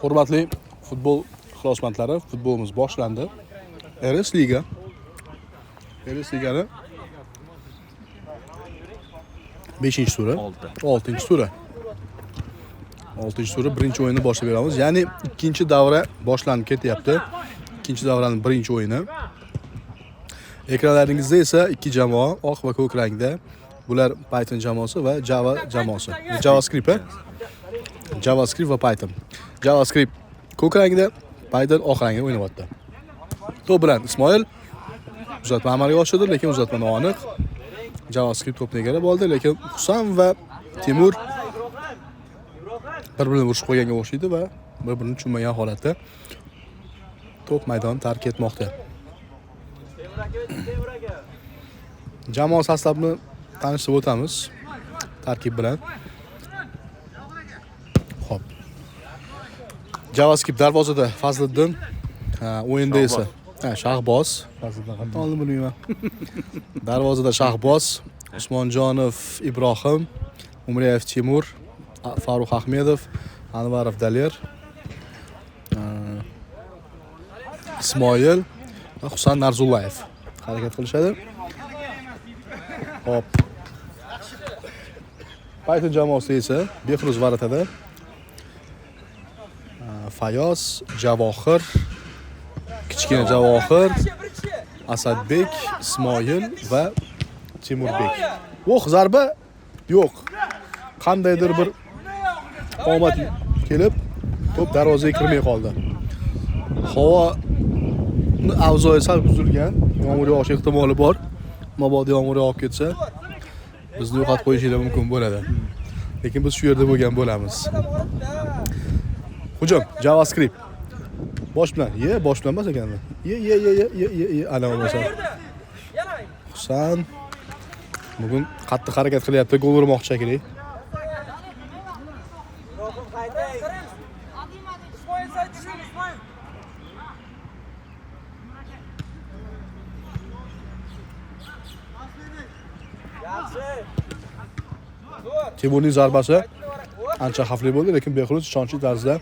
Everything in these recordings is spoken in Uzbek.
Hurmatli futbol ixlosmandlari, futbolimiz boshlandi. RS Liga. RS Ligani 5-tura, 6-tura. 6-tura birinchi o'yinni boshlab beramiz. Ya'ni ikkinchi davra boshlanib ketyapti. Ikkinchi davraning birinchi o'yini. Ekranlaringizda esa ikki jamoa oq va ko'k rangda. Bular Python jamoasi va Java jamoasi. JavaScript, JavaScript va Python. JavaScript ko'k rangda, Python oq rangda o'ynayapti. To'p bilan Ismoil uzatma amalga oshirdi, lekin uzatma noaniq. JavaScript to'pni egallab oldi, lekin Husan va Timur bir-birini urishib qo'yganga o'xshaydi va bir-birini tushunmagan holatda to'p maydonni tark etmoqda. Jamoa sostavini tanishtirib o'tamiz tarkib bilan. Xo'p. JavaScript darvozada Fazliddin, o'yinda esa Shahboz. Fazliddin qanday oldim bilmayman. Darvozada Shahboz, Usmonjonov Ibrohim, Umriyev Timur, Farruh Ahmedov, Anvarov Daler, Ismoil va Husan Narzullayev harakat qilishadi. Hop. Python jamoasi esa Behruz Varatada, Fayoz, Javohir, kichkina Javohir, Asadbek, Ismoil va Timurbek. Zarba yo'q. Qandaydir bir omad kelib, to'p darvozaga kirmay qoldi. Havo avzoyi sal buzilgan, yomg'ir yog'ish ehtimoli bor. Mabodo yomg'ir yog'ib ketsa, bizni yo'qotib qo'yishlari mumkin bo'ladi. Lekin biz shu yerda bo'lgan bo'lamiz. Hujum, JavaScript. Bosh bilan, bosh bilan emas ekanmi? Ana bo'lsa. Husan bugun qattiq harakat qilyapti, gol urmoqchi shekilli. Timurning zarbasi ancha xavfli bo'ldi, lekin Behruz ishonchli tarzda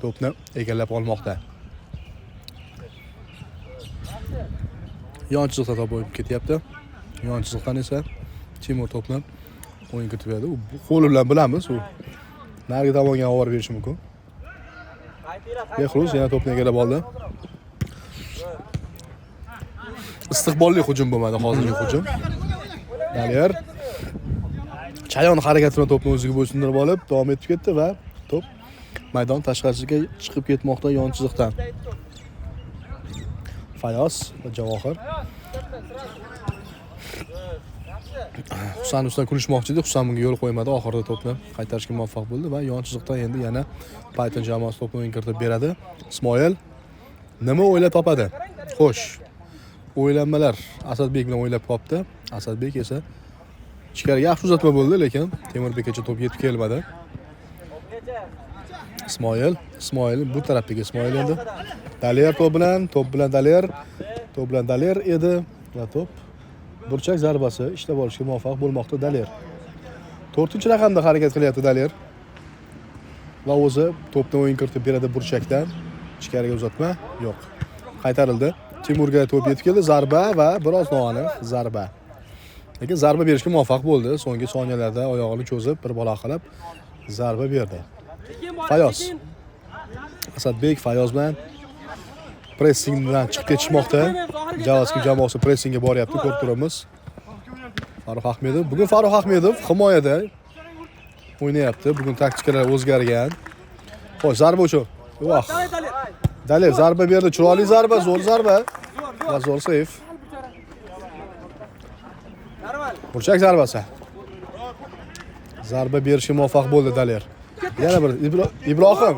to'pni egallab olmoqda. Yon chiziqda to'p o'yib ketyapti. Yon chiziqdan esa Timur to'pni o'yin kirityapti. U qo'li bilan bilamiz, u narigi tomonga olib berishi mumkin. Behruz yana to'pni egallab oldi. Istiqbolli hujum bo'lmadi hozirgi hujum. Daler Chayon harakati bilan to'pni o'ziga bo'ysundirib olib, davom etib ketdi va to'p maydon tashqarisiga chiqib ketmoqda yon chiziqdan. Fayoz va Javohir. Husan ustidan kulishmoqchi edi, Husan bunga yo'l qo'ymadi, oxirida to'pni qaytarishga muvaffaq bo'ldi va yon chiziqdan endi yana Python jamoasi to'pni o'yin kiritib beradi. Ismoil nima o'ylab topadi? Xo'sh. O'ylanmalar Asadbek bilan o'ylab topdi. Asadbek esa ichkariga yaxshi uzatma bo'ldi, lekin Temurbekgacha to'p yetib kelmadi. Ismoil bu tarafdagi Ismoil endi. Daler to'p bilan Daler edi va to'p burchak zarbasi ishlab olishga muvaffaq bo'lmoqda Daler. 4-raqamda harakat qilyapti Daler. Va o'zi to'pni o'yin kiritib beradi burchakdan. Ichkariga uzatma yo'q. Qaytarildi. Timurga to'p yetib keldi, zarba va biroz noaniq zarba. Lekin zarba berishga muvaffaq bo'ldi. So'nggi soniyalarda oyog'ini cho'zib, bir bola qilib zarba berdi. Fayoz. Asadbek Fayoz bilan pressing bilan chiqib ketishmoqda. JavaScript jamoasi pressingga boryapti, ko'rib turamiz. Farruh Ahmedov. Bugun Farruh Ahmedov himoyada o'ynayapti. Bugun taktikalar o'zgargan. Xo'sh, zarba uchun. Voh. Daler zarba berdi, chiroyli zarba, zo'r zarba. Va zo'r seyf. Burchak zarbasi. Zarba berishga muvaffaq bo'ldi Daler. Yana bir Ibrohim.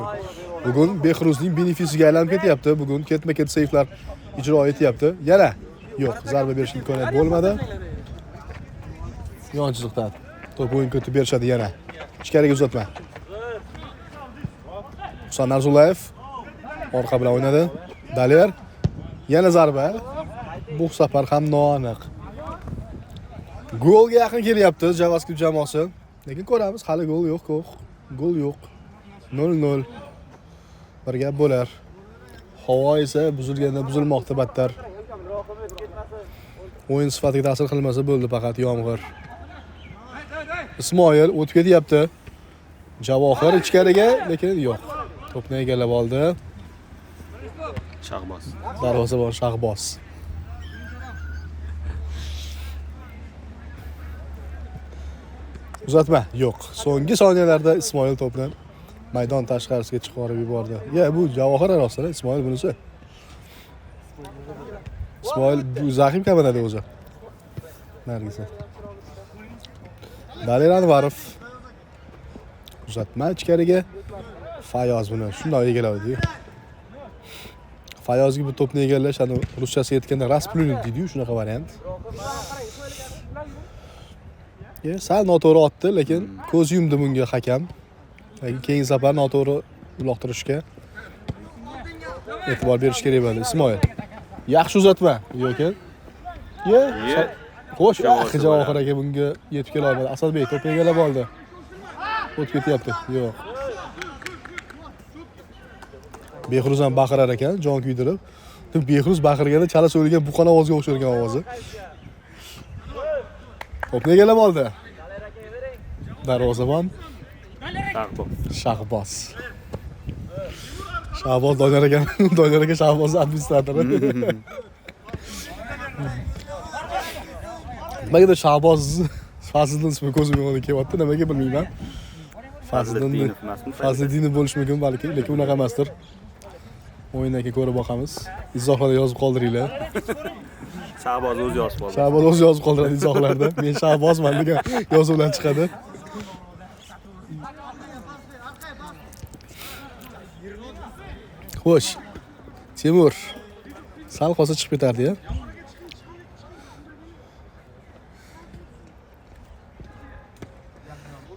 Bugun Behruzning benefisiga aylanib ketyapti. Bugun ketma-ket seyflar ijro etyapti. Yana yo'q, zarba berishga imkoniyat bo'lmadi. Yon chiziqdan to'p o'yin kiritib berishadi yana. Ichkariga uzatma. Husan Narzullayev orqa bilan o'ynadi. Daler yana zarba. Bu safar ham noaniq. Golga yaqin kelyapti JavaScript jamoasi. Lekin ko'ramiz, hali gol yo'q. Gol yo'q. 0-0. bir gap bo'lar. Havo esa buzilganda buzilmoqda battar. O'yin sifatiga ta'sir qilmasa bo'ldi faqat yomg'ir. Ismoil o'tib ketyapti. Javohir ichkariga, lekin yo'q. To'pni egallab oldi. Shahboz. Darvozabon Shahboz. Uzatma yo'q. So'nggi soniyalarda Ismoil to'pni maydon tashqarisiga chiqarib yubordi. Bu Javohir rostdan Ismoil bunisi. Ismoil bu Zahim kamanadi o'zi. Nargisa. Dalir Anvarov. Uzatma ichkariga. Fayoz buni shunday egalladi. Fayozga bu to'pni egallash, ana ruschasiga aytganda rasplunit deydi-yu, shunaqa variant. Sal noto'g'ri otdi, lekin ko'z yumdi bunga hakam. Keyingi safar noto'g'ri uloqtirishga e'tibor berish kerak bo'ldi. Ismoil. Yaxshi uzatma, yo'q-ku. Xo'sh, Javohir aka bunga yetib kela olmadi. Asadbek to'pni egallab oldi. O'tib ketyapti. Yo'q. Behruz ham baqirar ekan, jon kuydirib. Behruz baqirganda chala so'yilgan buqon ovoziga o'xshargan ovozi. To'pni egallab oldi. Darvozabon Shahboz. Shahboz Doniyor aka Shahboz administratori. Nimaga Shahboz Fazliddin ismi ko'zimga o'rniga kelyapti, nimaga bilmayman. Fazliddin bo'lishi mumkin balki, lekin unaqa emasdir. O'yindan ko'rib boqamiz. Izohlarda yozib qoldiringlar. Shahboz o'zi yozib qoldi. Shahboz o'zi yozib qoldiradi izohlarda. Men Shahbozman degan yozuvlar chiqadi. Xo'sh. Timur sal qolsa chiqib ketardi-ya.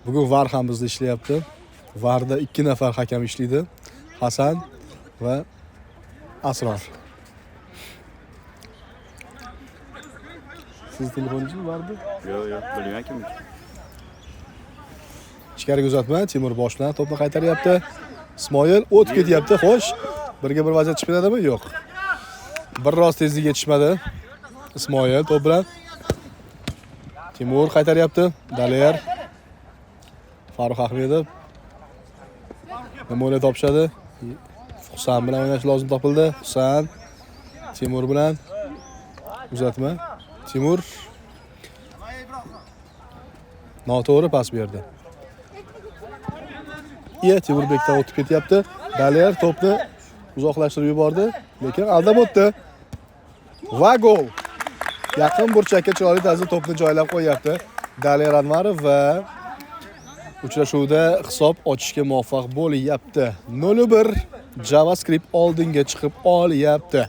Bugun VAR ham bizda ishlayapti. VARda 2 nafar hakam ishlaydi. Hasan va Asror. Siz telefoningiz bormi? Yo'q, bilmayman kim. Ichkariga uzatma, Timur boshdan to'pni qaytaryapti. Ismoil o'tib ketyapti. Xo'sh, birga bir vaziyat chiqib ketadimi? Yo'q. Biroz tezlikga yetishmadi. Ismoil to'p bilan Timur qaytaryapti. Daler Farruh Ahmedov nima topishadi? Husan bilan o'ynash lozim topildi. Husan Timur bilan uzatma. Timur noto'g'ri pas berdi. Timurbekdan o'tib ketyapti. Daler to'pni uzoqlashtirib yubordi, lekin aldab o'tdi. Va gol. Yaqin burchakka chiroyli tarzda to'pni joylab qo'yapti. Daler Anvarov va uchrashuvda hisob ochishga muvaffaq bo'lyapti. 0-1 JavaScript oldinga chiqib olyapti.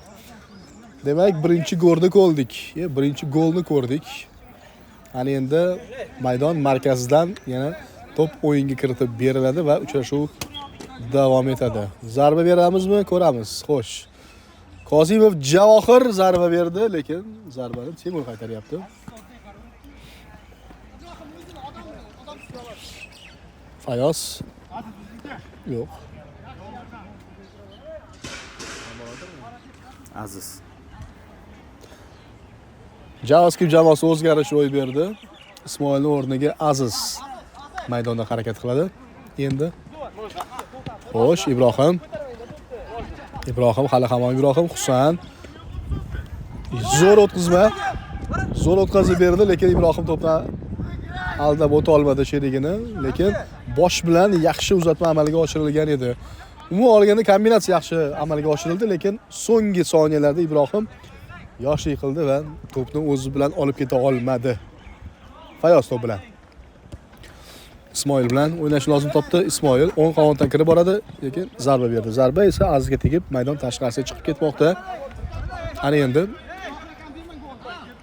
Demak, birinchi golni ko'rdik. Birinchi golni ko'rdik. Ana endi maydon markazidan yana to'p o'yinga kiritib beriladi va uchrashuv davom etadi. Zarba beramizmi? Ko'ramiz. Xo'sh. Kozimov Javohir zarba berdi, lekin zarbani Timur qaytaryapti. Fayoz. Yo'q. Aziz. JavaScript jamoasi o'zgarish ro'y berdi. Ismoilning o'rniga Aziz maydonda harakat qiladi. Endi xo'sh, Ibrohim hali hamon Ibrohim Husan. Zo'r o'tkazma. Zo'r o'tkazib berdi, lekin Ibrohim to'pni aldab o'ta olmadi sherigini, lekin bosh bilan yaxshi uzatma amalga oshirilgan edi. Umuman olganda kombinatsiya yaxshi amalga oshirildi, lekin so'nggi soniyalarda Ibrohim yoshlik qildi va to'pni o'zi bilan olib keta olmadi. Fayoz to'p bilan Ismoil bilan o'ynash lozim topdi. Ismoil o'ng qanotdan kirib boradi, lekin zarba berdi. Zarba esa Azizga tegib maydon tashqarisiga chiqib ketmoqda. Ana endi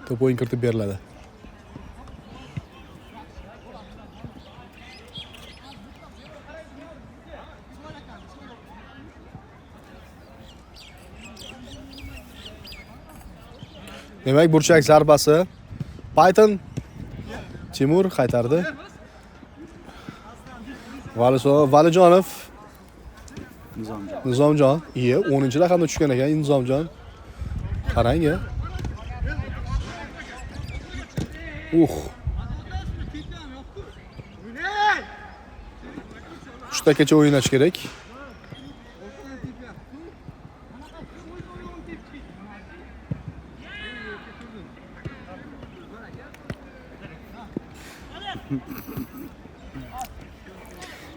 to'p o'yin kiritib beriladi. Demak, burchak zarbasi. Python Timur qaytardi. Valijonov Nizomjon. Nizomjon, 10-raqamda tushgan ekan Nizomjon. Qarang-a. Uchtagacha o'ynash kerak.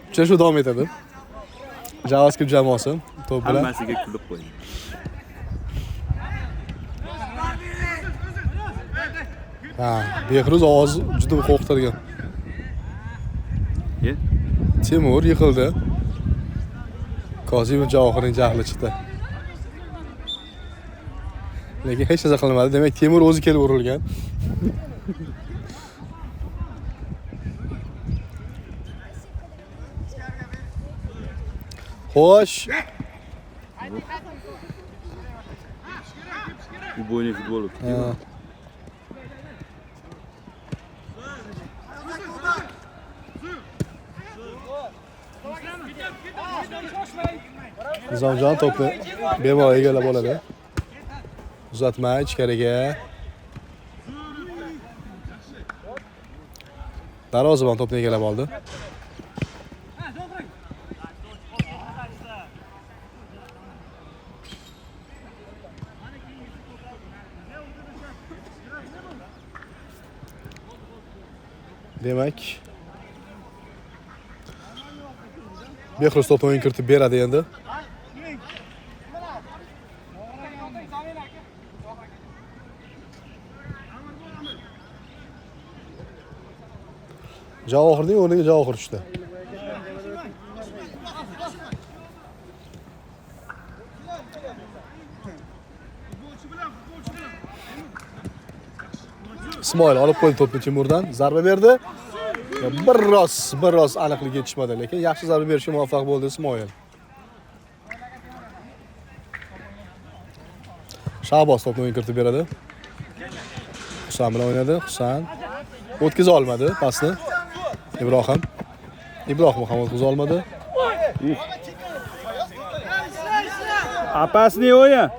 Uchrashuv davom etadi. JavaScript jamoasi to'p bilan. Hammasiga kulib qo'ydi. Behruz ovoz juda qo'rqtirgan. Ye? Timur yiqildi. Kozimov Javohirning jahli chiqdi. Lekin hech narsa qilmadi. Demak, Timur o'zi kelib urilgan. Xo'sh. Bu bo'yni futbol o'tdi. Nizomjon to'pni bemalol egallab oladi. Uzatma ichkariga. Darvozabon to'pni egallab oldi. Demak, Behruz to'pni o'yin kiritib beradi endi. Javohirning o'rniga Javohir tushdi. Ismoil olib qo'ydi to'pni Timurdan, zarba berdi. Biroz aniqlik yetishmadi, lekin yaxshi zarba berishga muvaffaq bo'ldi Ismoil. Shahboz to'pni o'yin kiritib beradi. Husan bilan o'ynadi. Husan o'tkaza olmadi pasni. Ibrohim ham o'tkaza olmadi. Apasni o'yin.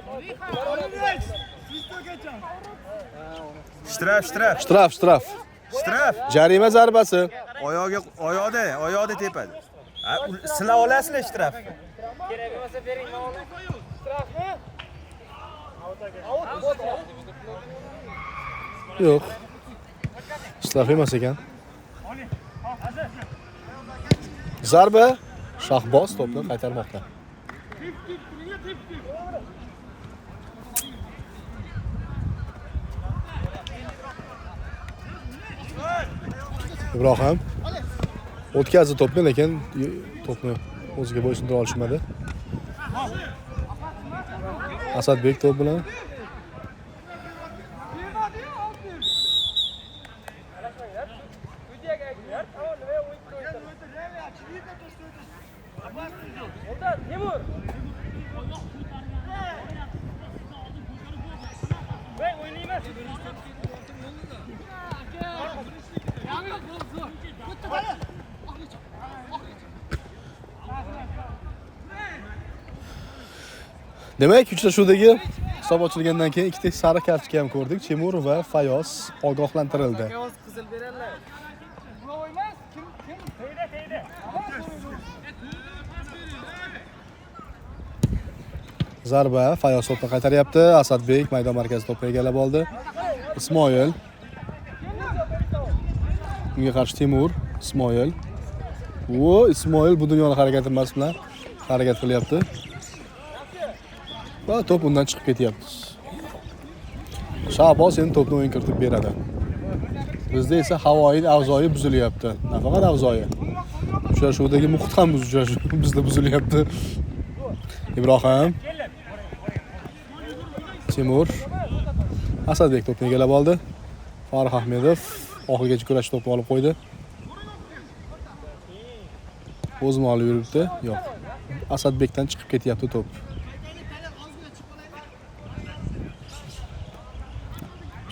Shtraf. Jarima zarbasi. Oyoqda tepadi. Sila olasizlar shtraf. Kerak bo'lmasa bering, men olaman. Shtrafni. Yo'q. Shtraf emas ekan. Zarba. Shahboz to'pni qaytarmoqda. Ibrohim o'tkazdi to'pni, lekin to'pni o'ziga bo'ysundira olishmadi. Asadbek to'p bilan Timur. Ben oynayamaz. demak, uchrashuvdagi hisob ochilgandan keyin ikkita sariq kartochka ham ko'rdik. Timur va Fayoz ogohlantirildi. Qizil beradilar. Bu emas, kim? Teyda. Zarba Fayoz to'pni qaytaryapti. Asadbek maydon markazida to'pni egallab oldi. Ismoil. Unga qarshi Timur, Ismoil. Ismoil bu dunyoning harakati emas bilan harakat qilyapti. Va to'p undan chiqib ketyapti. Shahboz endi to'pni o'yin kiritib beradi. Bizda esa havoning avzoyi buzilyapti. Nafaqat avzoyi. Uchrashuvdagi muhit ham bizda buzilyapti. Ibrohim. Timur. Asadbek to'pni egallab oldi. Farruh Ahmedov oxirgacha kurash to'pni olib qo'ydi. O'zini olib yuribdi. Yo'q. Asadbekdan chiqib ketyapti to'p.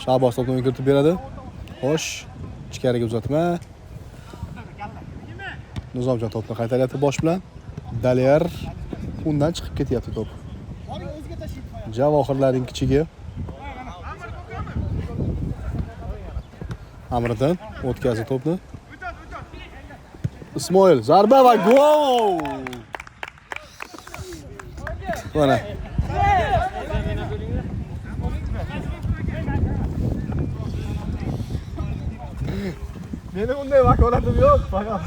Shahboz to'pni o'yin kiritib beradi. Xo'sh, ichkariga uzatma. Nizomjon to'pni qaytaryapti bosh bilan. Daliar undan chiqib ketyapti to'p. Javohirlarning kichigi. Amriddin o'tkazdi to'pni. Ismoil zarba va gol! Mana. Meni unday vakolatim yo'q, faqat.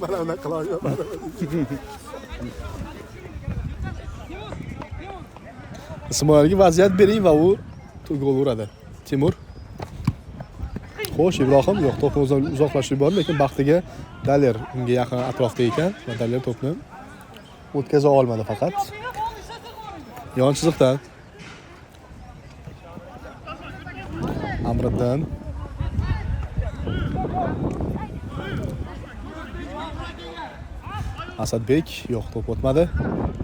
Mana uni qilaman. Ismoilga vaziyat bering va u gol uradi. Timur. Xo'sh, Ibrohim yo'q, to'pni uzoqlashtirib yubordi, lekin baxtiga Daler unga yaqin atrofda ekan va Daler to'pni o'tkaza olmadi faqat. Yon chiziqdan. Amriddin. Asadbek yo'q, to'p o'tmadi.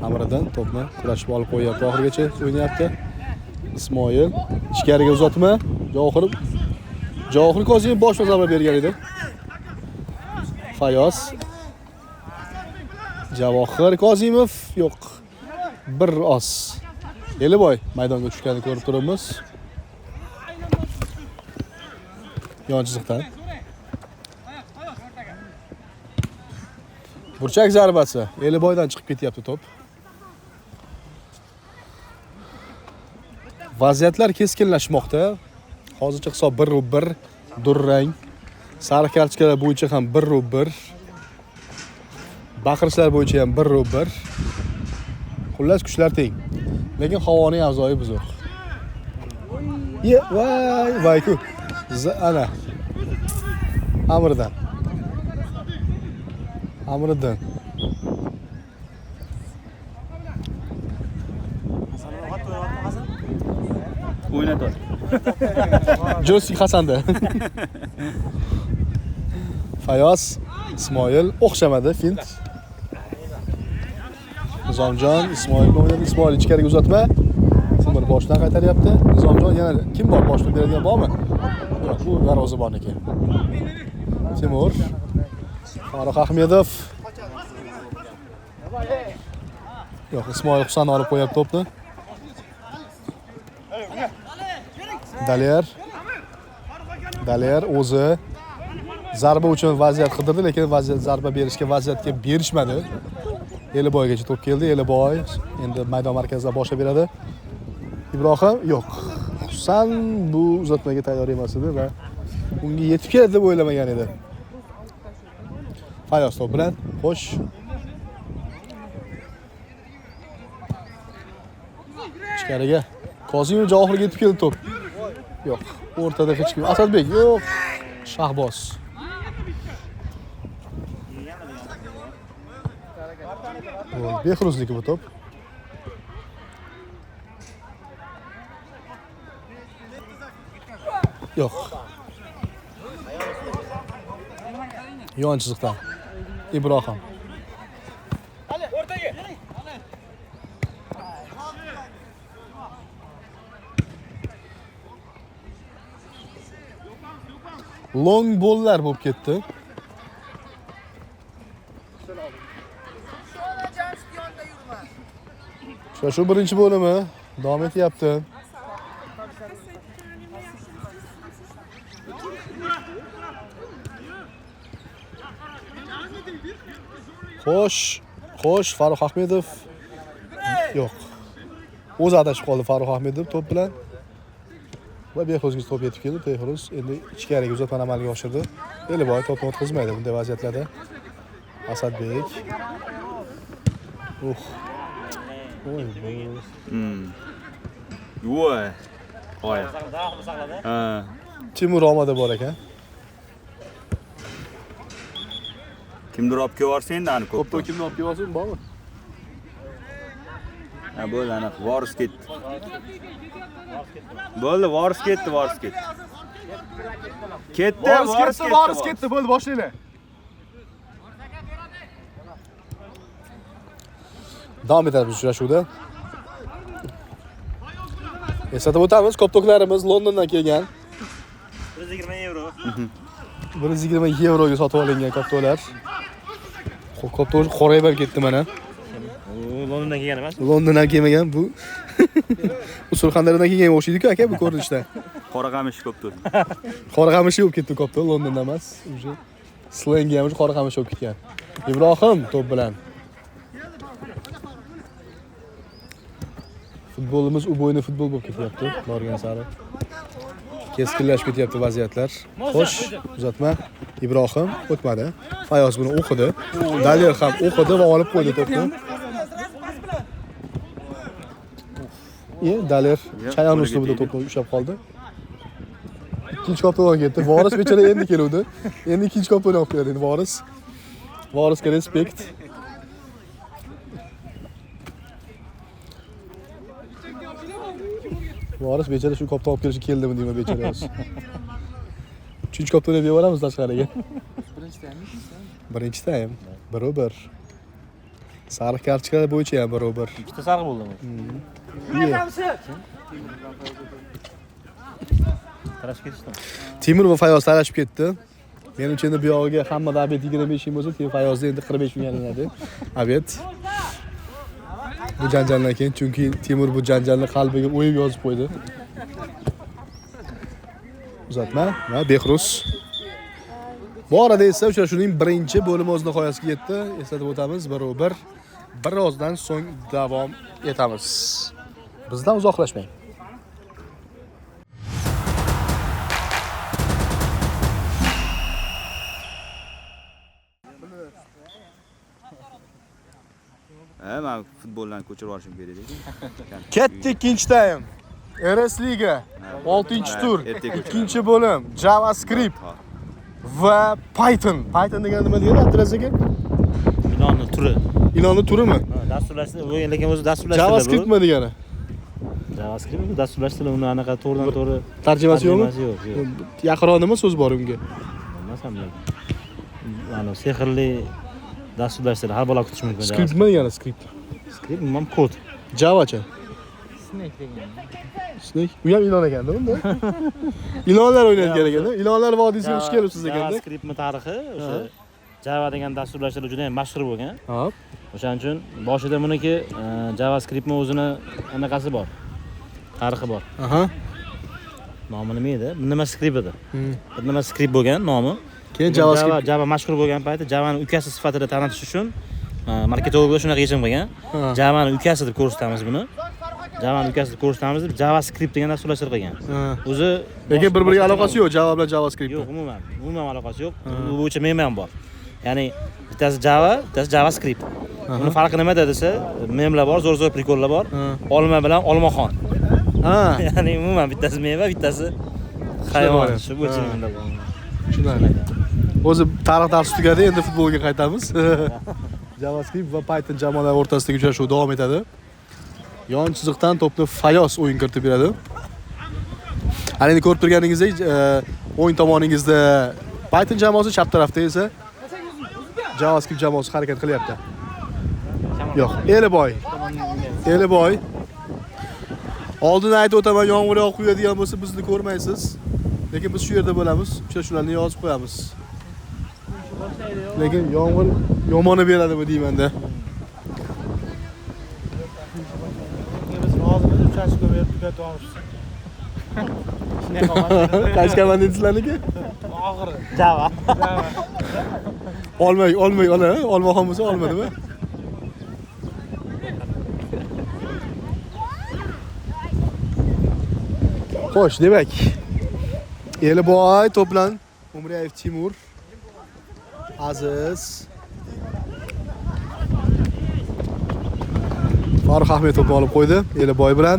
Amriddin to'pni kurashib olib qo'yapti, oxirigacha o'ynayapti. Ismoil ichkariga uzatma. Javohir Kozimov boshqa zarba bergan edi. Fayoz. Javohir Kozimov yo'q. Bir os. Eliboy maydonga tushganini ko'rib turibmiz. Yon chiziqdan. Burchak zarbasi. Eliboydan chiqib ketyapti to'p. Vaziyatlar keskinlashmoqda. Hozircha hisob 1-1. Durrang. Sariq kartochkalar bo'yicha ham 1-1. Baqirishlar bo'yicha ham 1-1. Xullas kuchlar teng. Lekin havoning avzoyi buzuq. Voy-ku. Ana. Amriddin. O'ynatadi. Jo'sik Hasanda. Fayoz, Ismoil o'xshamadi, fint. Nizomjon Ismoilni o'ynadi. Ismoil ichkariga uzatma. Timur boshdan qaytaryapti. Nizomjon yana kim bor boshdan beradigan bormi? Yo'q, bu darvozabonniki. Timur. Farruh Ahmedov. Yo'q, Ismoil Husan olib qo'yapti to'pni. Daler o'zi zarba uchun vaziyat qidirdi, lekin zarba berishga vaziyatga berishmadi. Eliboygacha to'p keldi. Eliboy endi maydon markazida boshlab beradi. Ibrohim yo'q. Husan bu uzatmaga tayyor emas edi va unga yetib keladi deb o'ylamagan edi. Fayoz to'p bilan xo'sh. Ichkariga Kozimov Javohirga yetib keldi to'p. Yo'q, o'rtada hech kim. Asadbek yo'q. Shahboz. Behruzligi bu to'p. Yo'q. Yon chiziqdan. Ibrohim. O'rtaga. Long bollar bo'lib ketdi. Shu birinchi bo'limi davom etyapti. Xo'sh, Farruh Ahmedov. Yo'q. O'zi adashib qoldi Farruh Ahmedov to'p bilan. Va Behruzga to'p yetib keldi. Behruz endi ichkariga uzatmani amalga oshirdi. Eliboy to'pni o'tkazmaydi bunday vaziyatlarda. Asadbek. Voy. Oy. Ha. Timur omada bor ekan. Kimdir olib kelsa endi ani ko'p. Ko'p kimni olib kelsin, bormi? Ha, bo'ldi, ana voris ketdi. Bo'ldi, voris ketdi. Voris ketdi, bo'ldi, boshlaylar. Davom etamiz uchrashuvda. Eslatib o'tamiz, ko'p to'klarimiz Londondan kelgan. €120. 122 yevroga sotib olingan koptoklar. Koptok qorayib olib ketdi mana. Londondan kelgan emas. Londondan kelmagan bu. Usulxondaryodan kelgan o'xshaydi-ku aka bu ko'rinishda. Qora qamish koptok. Qora qamishi bo'lib ketdi koptok, Londondan emas. Уже slengi ham qora qamish bo'lib ketgan. Ibrohim to'p bilan. Futbolimiz u bo'yni futbol bo'lib ketyapti, borgan sari. Keskinlashib ketyapti vaziyatlar. Xo'sh, uzatma. Ibrohim o'tmadi. Fayoz buni o'qidi. Dalir ham o'qidi va olib qo'ydi to'pni. Dalir chayon ustida to'pni ushlab qoldi. Ikkinchi koptoqqa ketdi. Voris bechara endi keluvdi. Endi ikkinchi koptoqni olib keldi Voris. Vorisga respekt. Voris bechara shu koptoq olib kelishga keldimi deyman bechara o'zi. 3-koptoqni berib yuboramiz tashqariga. Birinchi taym. 1-1. Sariq kartochkalar bo'yicha ham 1-1. Ikkita sariq bo'ldimi? Tarashib ketishdi. Timur va Fayoz talashib ketdi. Menimcha endi bu yog'iga hamma obed 25 ming bo'lsa, Fayozda endi 45 ming olinadi. Obed. Bu janjaldan keyin chunki Timur bu janjalni qalbiga o'yib yozib qo'ydi. Uzatma va Behruz. Bu orada esa uchrashuvning birinchi bo'limi o'z nihoyasiga yetdi. Eslatib o'tamiz, 1-1. Birozdan so'ng davom etamiz. Bizdan uzoqlashmang. Men futboldan ko'chirib olishim kerak edi. Ketdi ikkinchi taym. RS Liga 6-tur, ikkinchi bo'lim, JavaScript va Python. Python degani nima degani Abdulaziz aka? Ilonni turi. Ilonni turimi? Dasturlashni, lekin o'zi dasturlash JavaScript nima degani? JavaScript bu dasturlash tili, uni anaqa to'g'ridan-to'g'ri tarjimasi yo'qmi? Yo'q. Yaqinroq nima so'z bor unga? Bilmasam men. Mana sehrli dasturlash tili har bola kutish mumkin. Script nima degani script? Script ham kod. Javacha. Snake degan. Snake. Bu ham ilon ekanda, unda. Ilonlar o'ynayotgan ekanda. Ilonlar vodiysiga xush kelibsiz ekanda. JavaScriptning tarixi o'sha Java degan dasturlash tili juda ham mashhur bo'lgan. Hop. O'shaning uchun boshida buniki JavaScriptning o'zini anaqasi bor. Tarixi bor. Aha. Nomi nima edi? Nima script edi? Nima script bo'lgan nomi? Keyin JavaScript. Java mashhur bo'lgan payti Javaning ukasi sifatida tanitish uchun marketologlar shunaqa yechim qilgan. Javaning ukasi deb ko'rsatamiz buni. Javaning ukasi deb ko'rsatamiz deb JavaScript degan dasturlash qilgan. O'zi lekin bir-biriga aloqasi yo'q Java bilan JavaScript. Yo'q, umuman aloqasi yo'q. Bu bo'yicha men ham bor. Ya'ni bittasi Java, bittasi JavaScript. Uni farqi nimada desa, memlar bor, zo'r prikollar bor. Olma bilan olmaxon. Ya'ni umuman bittasi meva, bittasi hayvon. Shu bo'yicha menda bor. Tushunarli. O'zi tarix darsi tugadi, endi futbolga qaytamiz. JavaScript va Python jamoalar o'rtasidagi uchrashuv davom etadi. Yon chiziqdan to'pni Fayoz o'yin kiritib beradi. Ana endi ko'rib turganingizdek, o'yin tomoningizda Python jamoasi, chap tarafda esa JavaScript jamoasi harakat qilyapti. Yo'q, Eliboy. Oldin aytib o'taman, yomg'ir yog'ib quyadigan bo'lsa bizni ko'rmaysiz. Lekin biz shu yerda bo'lamiz, uchrashuvlarni yozib qo'yamiz. Lekin yomg'ir yomoni beradimi deymanda. Biz hozir uchrashuvga berib tugatib olamiz. Qaysi komanda sizlarniki? Og'ir. Java. Olmay, olmaxon bo'lsa olmadimi? Xo'sh, demak. Eliboy to'p bilan Umriyev Timur, Aziz, Farruh Ahmedov olib qo'ydi Eliboy bilan.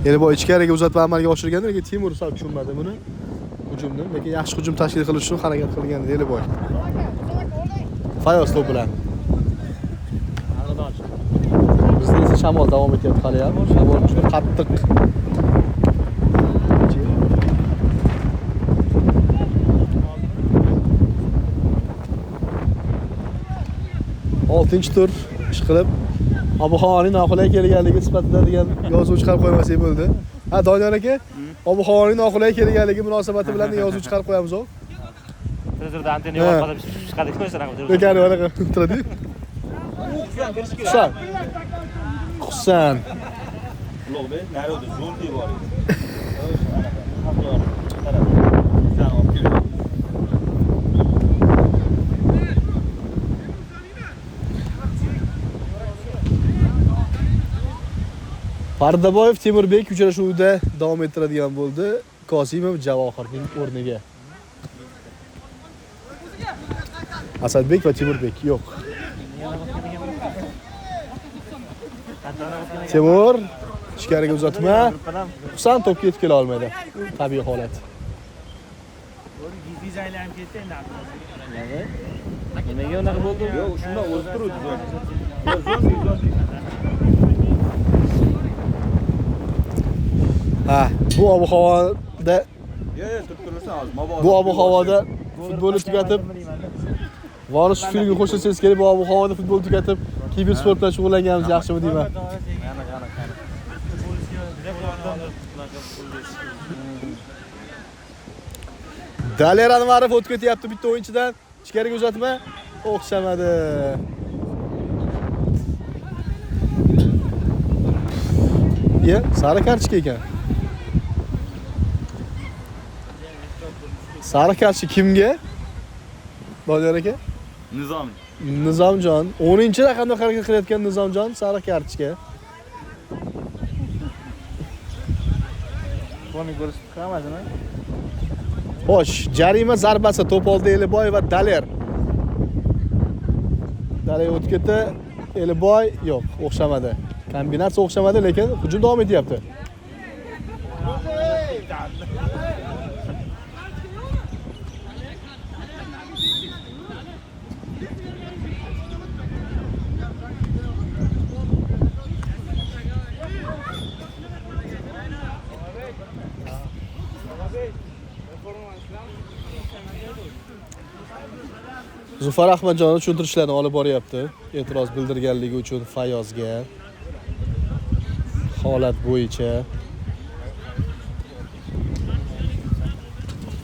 Eliboy ichkariga uzatma amalga oshirganda, lekin Timur sal tushunmadi buni. Hujumni, lekin yaxshi hujum tashkil qilish uchun harakat qilgan Eliboy. Fayoz to'p bilan. Bizda esa shamol davom etyapti hali ham. Shamol juda qattiq. 6-tur ishqilib ob-havoning noqulay kelganligi sifatida degan yozuv chiqarib qo'ymasak bo'ldi. Ha, Doniyor aka? Ob-havoning noqulay kelganligi munosabati bilan yozuv chiqarib qo'yamiz. Televizorda antena yo'q, chiqadi shunaqa. Bekani mana turadi. Husan. Husan. Ulug'bek, naryoqda zo'rdi bor edi. Pardaboyev Temurbek uchrashuvida davom ettiradigan bo'ldi. Qosimov Javohirning o'rniga. Asadbek va Temurbek yo'q. Temur ichkariga uzatma. Husan to'pga yetib kela olmaydi. Tabiiy holat. Dizaynlar ham ketdi endi. Nimaga unaqa bo'ldi? Yo'q, shunda o'zi turibdi. Ha, bu ob-havoda turibsan hozir. Mabodo. bu ob-havoda futbolni tugatib Voris filmga qo'shilsangiz kerak, bu ob-havoda futbol tugatib kibersport bilan shug'ullanganimiz yaxshimi deyman. Daler Anvarov o'tib ketyapti bitta o'yinchidan. Ichkariga uzatma. O'xshamadi. Ye, sariq kartochka ekan. Sariq kartochka kimga? Doniyor aka? Nizom. Nizomjon, 10-raqamda harakat qilayotgan Nizomjon sariq kartochka. Buni ko'rib chiqamadimi? Xo'sh, jarima zarbasi to'p oldi Eliboy va Daler. Daler o'tib ketdi. Eliboy yo'q, o'xshamadi. Kombinatsiya o'xshamadi, lekin hujum davom etyapti. Zufar Ahmadjonov tushuntirishlarni olib boryapti. E'tiroz bildirganligi uchun Fayozga. Holat bo'yicha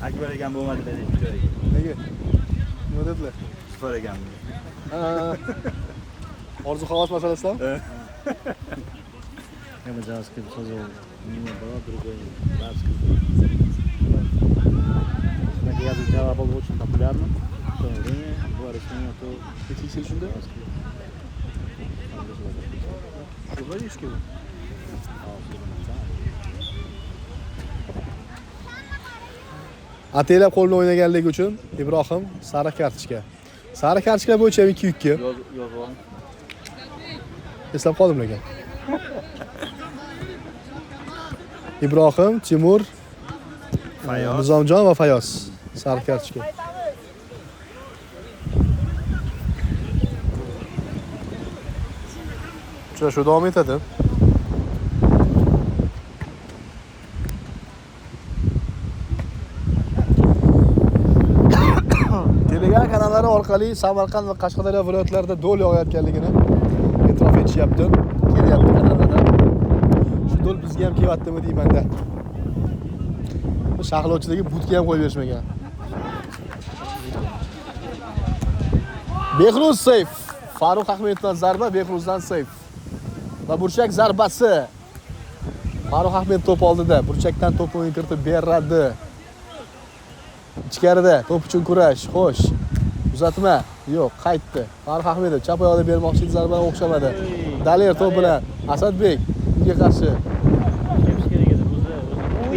Akbar ekan bo'lmadi dedi. nega? Nima dedilar? Sufar ekan. Orzu havas masalasidan? Nima javobga so'zov? Nima bor, другой. Nega yozib javob olib uchun populyarmi? To'g'ri, bu arasida to Kechiksiz shunda? Shunday ish kerak. Atela qo'lni o'ynaganligi uchun Ibrohim sariq kartochka. Sariq kartochka bo'yicha 2-2. yozib. Eslab qoldim lekin. Ibrohim, Timur, Fayoz. Nizomjon va Fayoz sariq kartochka. Uchrashuv davom etadi. Telegram kanallari orqali Samarqand va Qashqadaryo viloyatlarida do'l yog'ayotganligini e'tirof etishyapti. Kelyapti kanallarda. Shu do'l bizga ham kelyaptimi deymanda. Bu shahlovchidagi budga ham qo'yib berishmagan. Behruz seyf. Farruh Ahmedovdan zarba, Behruzdan seyf. Va burchak zarbasi. Farruh Ahmed to'p oldida, burchakdan to'p o'yin kiritib beradi. Ichkarida to'p uchun kurash, xo'sh. Uzatma, yo'q, qaytdi. Farruh Ahmedov chap oyoqda bermoqchi edi, zarba o'xshamadi. Daler to'p bilan Asadbek unga qarshi.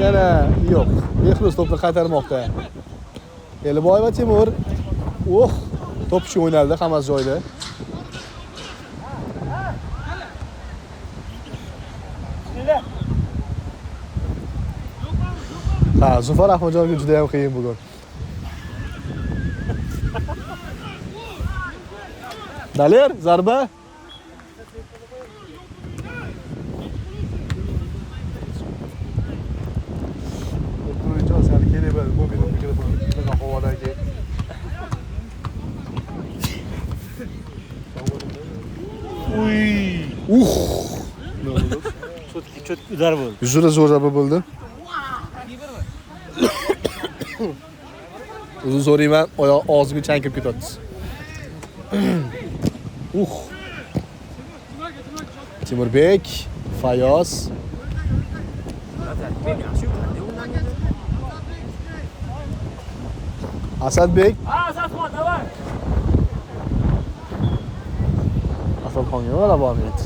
Yana yo'q. Behruz to'pni qaytarmoqda. Eliboy va Timur. To'p uchun o'ynaldi, hammasi joyida. Ha, Zufar Ahmadjonga juda ham qiyin bugun. Daler, zarba. Cho'tki udar bo'ldi. Juda zo'r zarba bo'ldi. Uzun so'rayman, oyoq og'zimga chang kirib ketyapti. Timurbek, Fayoz. Asadbek. Asadxonga nima bormaydi?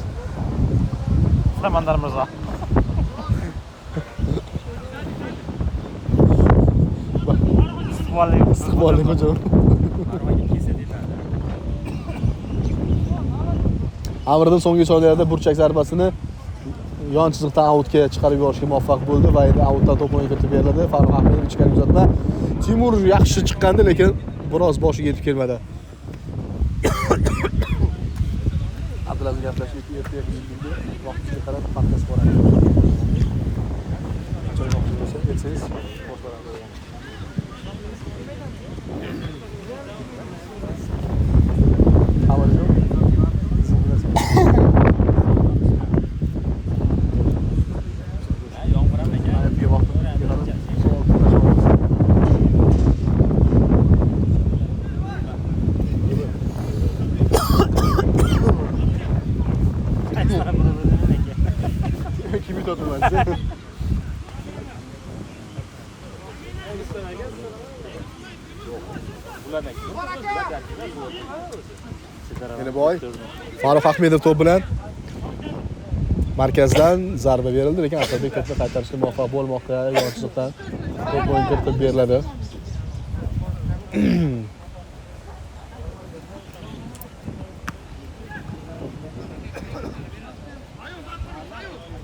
Samandar Mirzo. Istiqbolli hujum. Amriddin so'nggi soniyada burchak zarbasini yon chiziqdan outga chiqarib yuborishga muvaffaq bo'ldi va endi outdan to'p o'yinga kiritib beriladi. Farruh Ahmedov ichkari uzatma. Timur yaxshi chiqqandi, lekin biroz boshiga yetib kelmadi. Abdulaziz gaplashib ertaga vaqtga qarab paxtas boradi. Choy vaqti bo'lsa, aytsangiz boshqaradi. Kimi tutulmazsa? Yana boy. Farruh Ahmedov to'p bilan markazdan zarba berildi, lekin Asadbek to'pni qaytarishga muvaffaq bo'lmoqda. Yon chiziqdan to'p o'yin kiritib beriladi.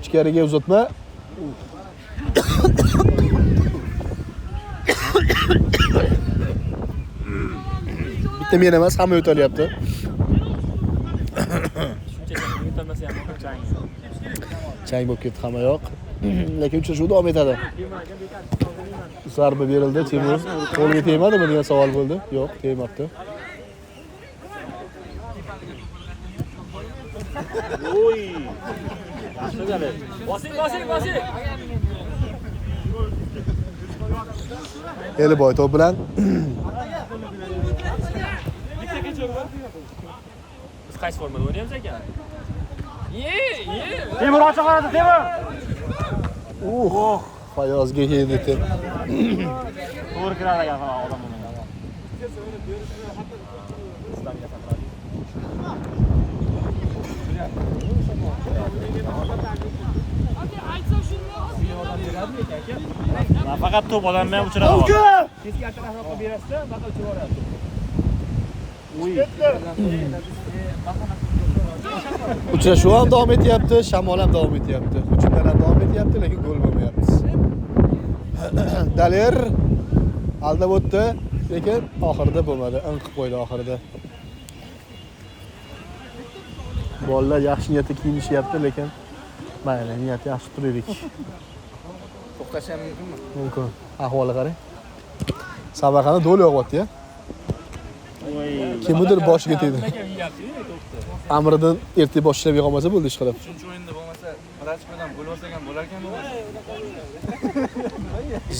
Ichkariga uzatma. Bitta men emas, hamma o'talyapti. Chang bo'lib ketdi hamma yoq. Lekin uchrashuv davom etadi. Zarba berildi, Timur qo'liga tegmadimi degan savol bo'ldi. Yo'q, tegmabdi. Oy. Bosing. Eliboy to'p bilan Biz qaysi formada o'ynayapmiz aka? Temur ochiq qoladi, Temur. Fayozga yedi. To'g'ri kiradi ekan odam bo'lmagan. Faqat to'p odamni ham uchiradi. Keski atrofga berasizda, faqat uchib yuboradi. Uchrashuv ham davom etyapti, shamol ham davom etyapti. Hujumlar ham davom etyapti, lekin gol bo'lmayapti. Daler aldab o'tdi, lekin oxirida bo'lmadi. Inqib qo'ydi oxirida. Bolalar yaxshi niyatda kiyinishyapti, lekin mayli, niyat yaxshi turaylik. To'xtash ham mumkinmi? Mumkin. Ahvoli qarang. Samarqandda do'l yog'yapti-ya. Kimnidir boshiga tegdi. Amriddin ertaga boshlab yig'olmasa bo'ldi ish qilib. Uchinchi o'yinda bo'lmasa, Rachkodan gol olsa ham bo'lar ekan bo'lmasa.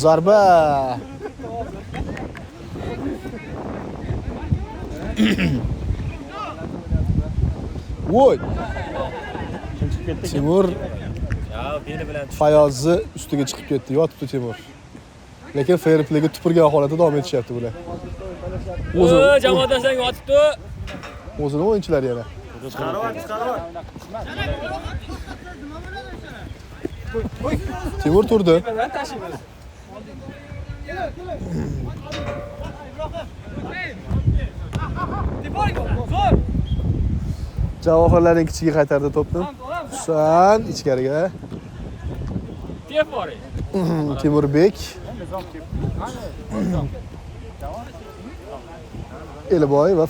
Zarba. Voy. Timur Fayozni ustiga chiqib ketdi, yotibdi Timur. Lekin fair playga tupurgan holatda davom etishyapti bular. Jamoadoshlaring yotibdi. O'zini o'yinchilari yana. Chiqarib. Timur turdi. Javohirlarning kichiga qaytardi to'pni. Husan ichkariga. Timurbek. Eliboy va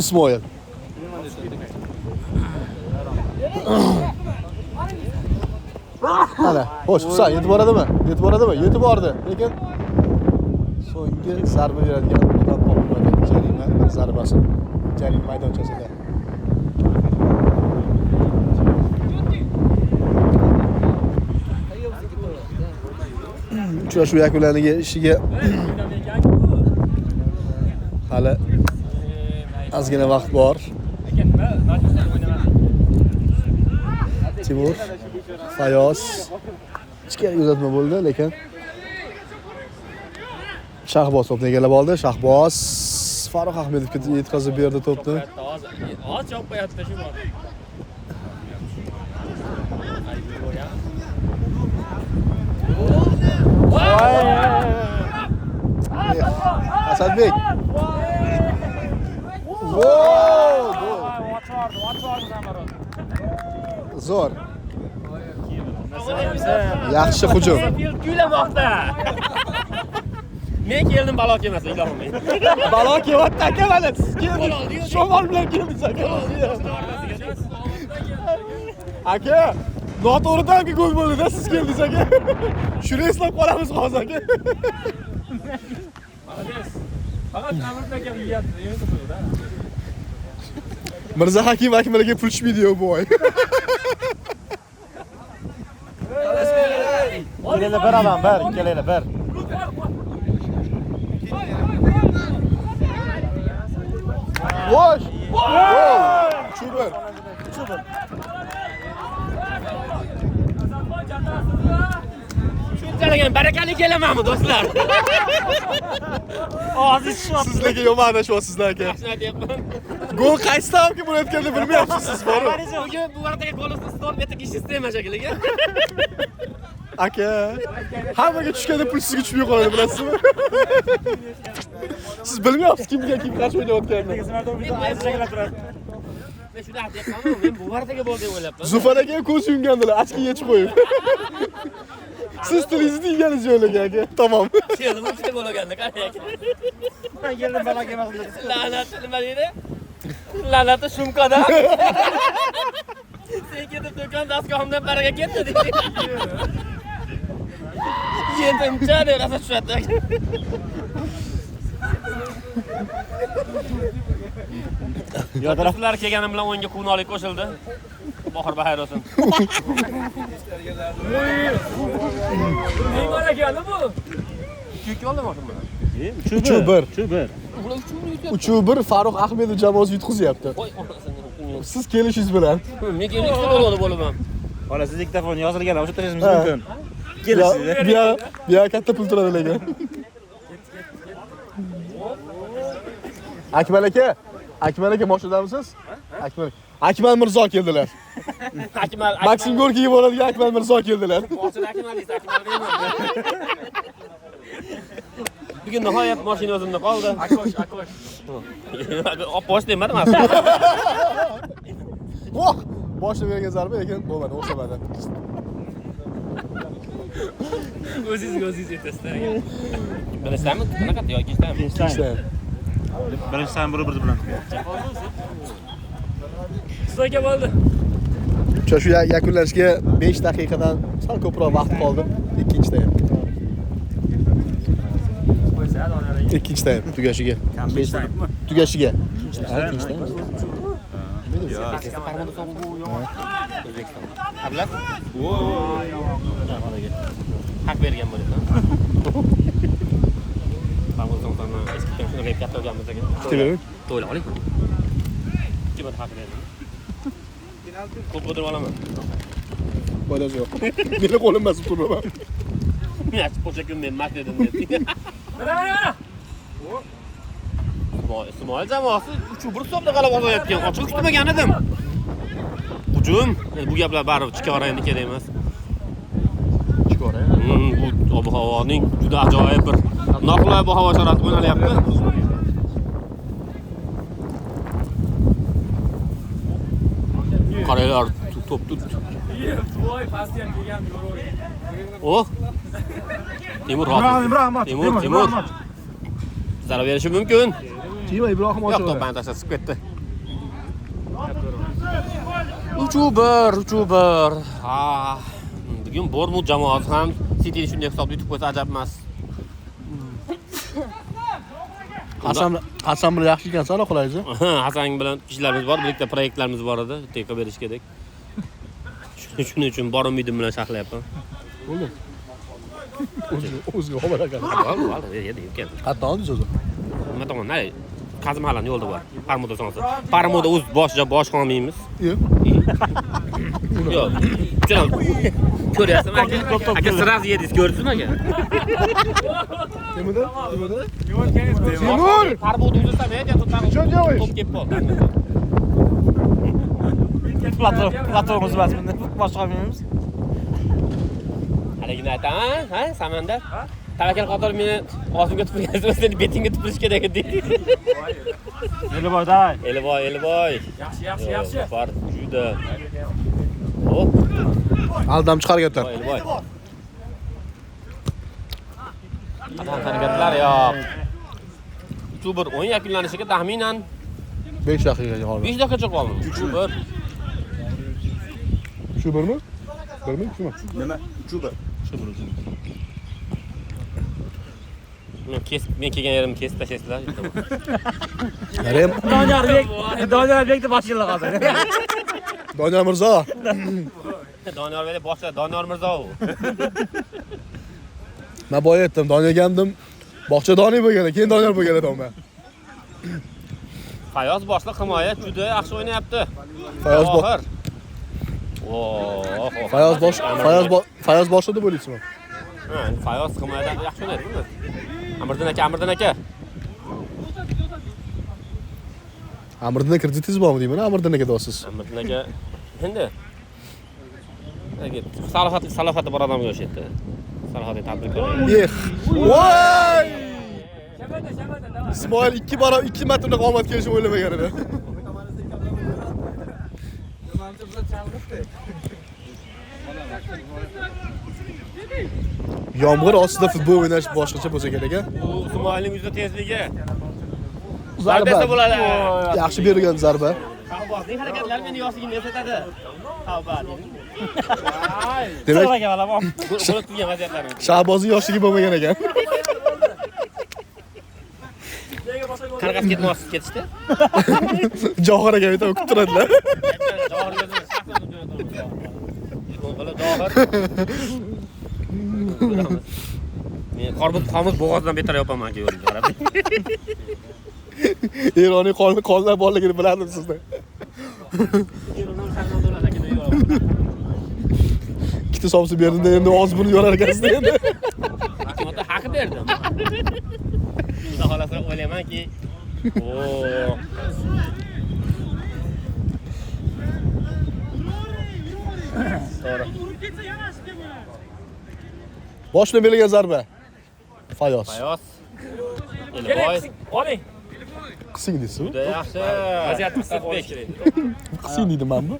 Ismoil. Ana, xo'sh, Husan yetib boradimi? Yetib bordi. Lekin so'nggi zarba beradigan odam topilmadi. Jarima zarbasi. Jarima maydonchasida. Uchrashuv yakunlanishiga Hali ozgina vaqt bor. Timur, Fayoz. Ichkari uzatma bo'ldi, lekin Shahboz to'pni egallab oldi. Shahboz Farruh Ahmedovga yetkazib berdi to'pni. Oz javob qo'yapti shu bor. Asadbek. Zo'r. Yaxshi hujum. Kuylamoqda. Men keldim balo kelmasa ilohim. Balo kelyapti aka mana siz keldingiz. Shamol bilan keldingiz aka. Aka, noto'g'ridan gol bo'ldi-da, siz keldingiz aka. Shuni eslab qolamiz hozir aka. Faqat Amir aka yeyapti. Mirza Hakim Akmalga pul tushmaydi bu oy. Kelinglar bir adam, bir, kelinglar bir. Vosh! Chubir. Shunchalik barakali kelamanmi do'stlar? Oziz shu. Sizlarga yomonlashyapsizlar aka. Aytyapman. Gol qaysi tarafga bo'layotganini bilmayapsiz siz bor. Bugun bu vaqtdagi golni stol betga ishsiz emas shekilli. Aka, hammaga tushganda pul sizga tushmay qoladi, bilasizmi? Siz bilmayapsiz kimga kim qarshi o'ynayotganini. Men shuni aytyapman, men bu vaqtdagi gol deb o'ylabman. Zufar aka ko'z yumgandilar, ochki yechib qo'yib. Siz tilingizni yeganingiz yo'llagan aka. Tamom. Keldim, uchta gol olganda qanday aka. Men keldim balo kelmasin. La'nat nima deydi? La'nati shumkada. Sen ketib do'kon dasgohimdan baraka ketdi deydi. Yetimcha deb rasa tushadi. Yo taraflar kelganim bilan o'yinga Quvnolik qo'shildi. Bahor baxayr olsin. Nima bo'lgan bu? Chunki oldimi shuni? 3-1. 3-1 Farruh Ahmedov jamoasi yutqizyapti. Voy onasini. Siz kelishingiz bilan. Men kelib bo'ladi bo'laman. Xolos siz diktafon yozilgan, o'sha tashingiz mumkin. Kelasiz. Bu yoq katta pul turadi lekin. Akmal aka mashinadamisiz? Akmal Mirzo keldilar. Akmal Maksim Gorkiga boradigan Akmal Mirzo keldilar. Boshida Akmal deysiz, Akmal deyman. Bugun nihoyat mashina o'zimda qoldi. Akosh. Oposh demadim aslida. Voh! Boshida bergan zarba lekin bo'lmadi, o'xshamadi. O'zingiz yetasizlar. Bilasizmi? Qanaqa yoki ishtami? Ishlar. Birinchi san bir bilan. Sizga bo'ldi. Shu yakunlanishga 5 daqiqadan sal ko'proq vaqt qoldi. Ikkinchi taym. Ikkinchi taym tugashiga. 5 daqiqa. Tugashiga. Ikkinchi taym. Ablat? Haq bergan bo'lasan. Hammasini eski shuni rep katta olganmiz aka. To'ylar. To'ylar oling. Kim haq berdi? Ko'p o'tirib olaman. Foydasi yo'q. Meni qo'lim bosib turaman. Men achib qo'ysakim men mat dedim dedi. Mana. Ismoil jamoasi 3-1 hisobda g'alaba olayotgan. Ochiq kutmagan edim. Hujum. Bu gaplar baribir chikora endi kerak emas. Chikora. Bu ob-havoning juda ajoyib bir noqulay ob-havo sharoiti o'ynalyapti. Qaranglar, top tut. Voy, pastga kelgan yo'q. Oh. Timur. Zarar berishi mumkin. Tima Ibrohim Yo'q, to'pni tashlab ketdi. 3-1. Ha. Bugun Bournemouth jamoasi ham Cityni shunday hisobda yutib qo'ysa ajab emas. Hasan bilan yaxshi ekansan, oqilaysiz. Hasan bilan ishlarimiz bor, birlikda proyektlarimiz bor edi, teka berish kerak. Shuning uchun bor umidim bilan saqlayapman. Bo'ldi. O'ziga xabar aka. Oldi, yedi, keldi. Qatdan oldingiz o'zi. Nima tomondan? Kazım Halan yo'lda bor. Parmoda sonsi. Parmoda o'z bosh homiymiz. Yo'q. Yo'q. Juda ko'ryapsizmi aka? Aka sraz yedingiz, ko'rdingizmi aka? Nimada? Timur! Parmoda uzatsam, Cho'njovish. top kelib qoldi. Platformamiz emasmi? Boshqa olmaymiz. Haligini aytaman, ha? Samandar. Tavakkal qator meni og'zimga tupurgansiz, seni betingga tupurish kerak edi. Eliboy, davay. Eliboy. Yaxshi. Bor, juda. Hop, Aldam chiqarganlar. Eliboy. Qatan harakatlar yo'q. Shu bir o'yin yakunlanishiga taxminan 5 daqiqaga qoldi. 5 daqiqacha qoldi. Shu bir. Shu birmi? Birmi, shumi? Nima? Chuba. Men kelgan yerimni kesib tashlaysizlar. Yarim. Doniyorbek deb boshinglar hozir. Doniyor Mirzo. Doniyor berib boshladi. Doniyor Mirzo. Men boya aytdim, Doniyor ekandim. Bog'cha Doniyor bo'lgan, keyin Doniyor bo'lgan edim men. Fayoz boshliq himoya juda yaxshi o'ynayapti. Fayoz Oxir. Fayoz boshida bo'laysizmi? Ha, Fayoz himoyadan yaxshi o'ynaydi buni. Amirdin aka. Amirdinga kreditingiz bormi deyman, Amirdinga deyapsiz. Amirdin aka endi salohati bor odamga o'xshaydi. Salohati tabriklayman. Voy! Ismoil 2 marta unaqa omad kelishini o'ylamagan edi. Yomg'ir ostida futbol o'ynash boshqacha bo'lsa kerak a. Bu Ismoilning yuzda tezligi. Zarba bo'ladi. Yaxshi berilgan zarba. Shahbozning harakatlari meni yosigimni eslatadi. Tavba. Demak, Bo'lib turgan vaziyatlarimiz. Shahbozning yoshligi bo'lmagan ekan. Qanaqasi ketmoqsiz ketishdi? Johir aka aytib kutib turadilar. Men qomuz bo'g'ozdan betar yopaman aka yo'lga qarab. Eroniy qonlar borligini bilardim sizdan. Ikkita somsa berdimda endi oz buni yorar ekansiz endi. Ota haq berdim. Xudo xolasa o'ylaymanki, To'g'ri. Boshdan berilgan zarba. Fayoz. Eliboy. Oling. Qising deysizmi? Juda yaxshi. Vaziyatni qisib olish kerak. Qising deymanmi?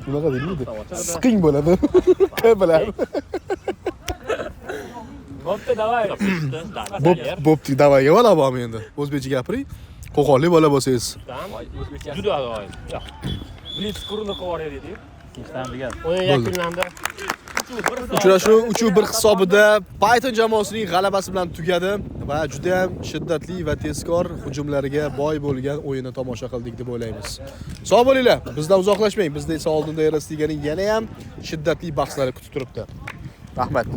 Unaqa deyilmaydi. Siqing bo'ladi. Qay biladi. Bo'pti, davay. Bo'pti, davayga bola bormi endi? O'zbekcha gapiring. Qo'qonli bola bo'lsangiz. Juda ajoyib. Blitz kurni qilib yuboraylik. O'yin yakunlandi. Uchrashuv 3-1 hisobida Python jamoasining g'alabasi bilan tugadi va juda ham shiddatli va tezkor hujumlarga boy bo'lgan o'yinni tomosha qildik deb o'ylaymiz. Sog' bo'linglar. Bizdan uzoqlashmang. Bizda esa oldinda Erasliganing yana ham shiddatli bahslari kutib turibdi. Rahmat.